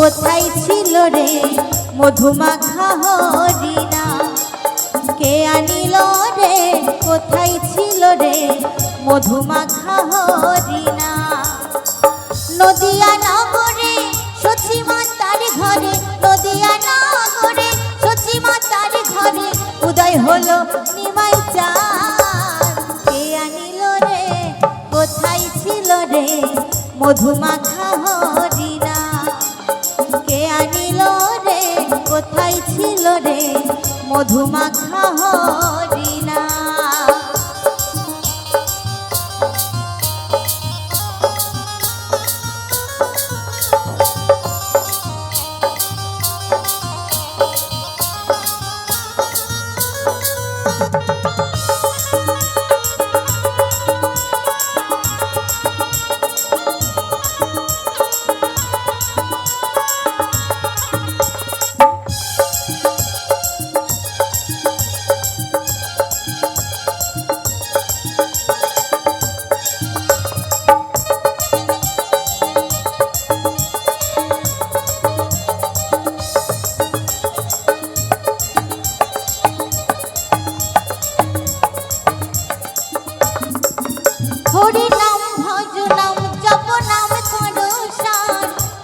কোথায় ছিল রে মধুমাখা হরিণা? কে আনিল রে কোথায় ছিল রে মধুমাখা হরিণা? নদিয়া নগরে সচিমাতার ঘরে, নদিয়া নগরে সচিমাতার ঘরে উদয় হলো নিমাই চাঁদ। কে আনিল রে কোথায় ছিল রে মধুমাখা হরিণা? কে আনিল রে কোথায় ছিল রে মধুমাখা হরিণা?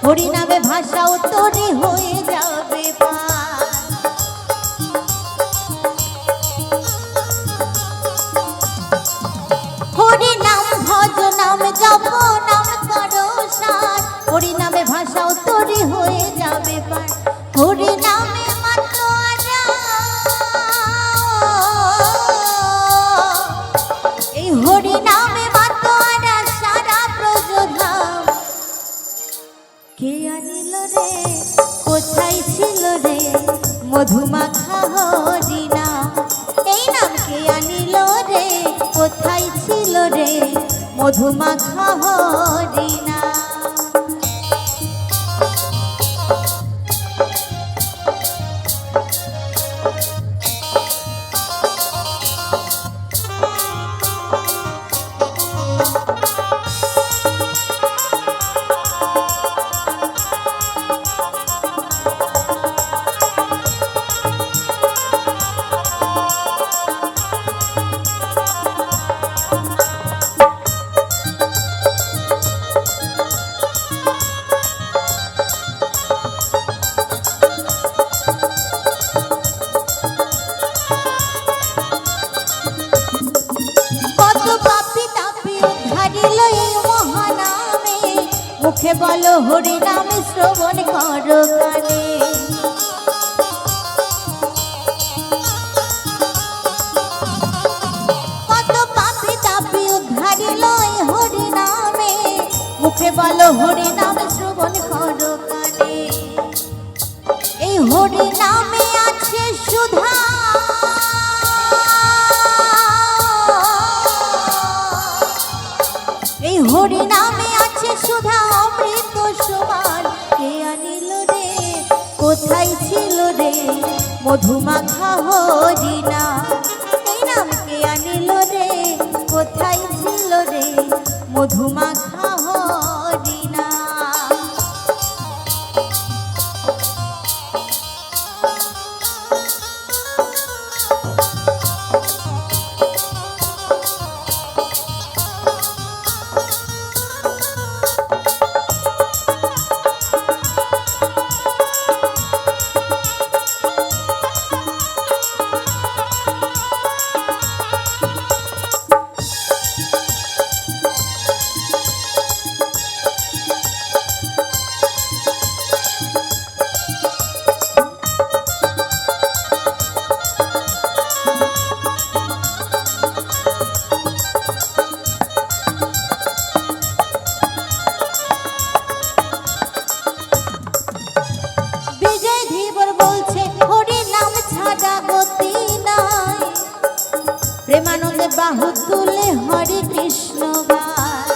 হরি নামে ভাষাও তোরে হয়ে যাবে পার। হরি নাম ভজ নাম জপ নাম করো সার, হরি নামে ভাষাও তোরে হয়ে যাবে পার। হরি নামে মাতোয়ারা, এই হরি নামে মাতোয়ারা সারা ব্রজধাম। কে আনিল রে কোথায় ছিল রে মধুমাখা হরিণা? এই নাম কে আনিল রে কোথায় ছিল রে মধুমাখা হরিণা? মুখে বলো হরি নাম শ্রবণ করো কানে। কত পাপী তাপী উদ্ধারিল এই হরি নামে, মুখে বলো হরি নাম শ্রবণ করো কানে। এই হরি নামে আছে সুধা, এই হরি নামে আছে সুধা অমৃত সমান। কে আনিল রে কোথায় ছিল রে মধুমাখা হরিণা? এই নাম কে আনিল রে কোথায় ছিল রে মধুমাখা হরিণা? প্রেমানন্দে বাহু তুলে হরে কৃষ্ণ গায়।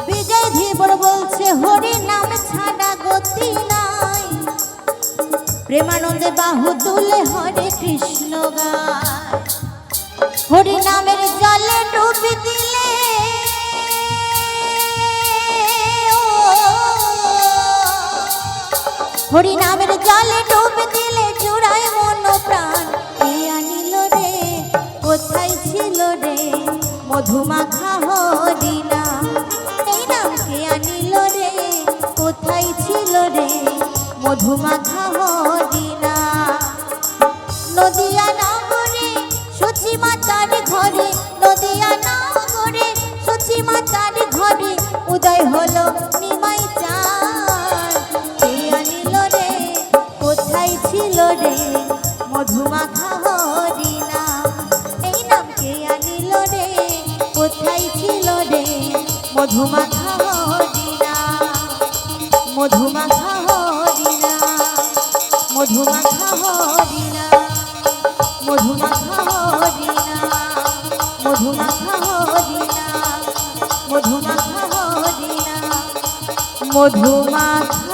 বিজয় ধীবর বলছে হরি নাম ছাড়া গতি নাই। প্রেমানন্দে বাহু তুলে হরে কৃষ্ণ গায়। হরি নামের জলে ডুবি দিলে হরি নামের জলে ডুব দিলে জুড়ায় মন প্রাণ। কে আনিল রে কোথায় ছিল রে মধুমাখা হরি নাম। এই নাম কে আনিল রে কোথায় ছিল রে মধুমাখা হরি নাম। নদিয়া নগরে সচি মাতার ঘরে, নদিয়া নগরে সচি মাতার ঘরে উদয় হলো নিমাই চাঁদ। কে আনিল রে কোথায় ছিল রে মধুমাখা হরি নাম। এই নাম কে আনিল রে কোথায় ছিল রে মধুমাখা হরি নাম। মধুমাখা হরি নাম, মধুমাখা হরি নাম, মধুমাখা হরি নাম, মধুমাখা হরি নাম, মধুমাখা হরি নাম, মধুমাখা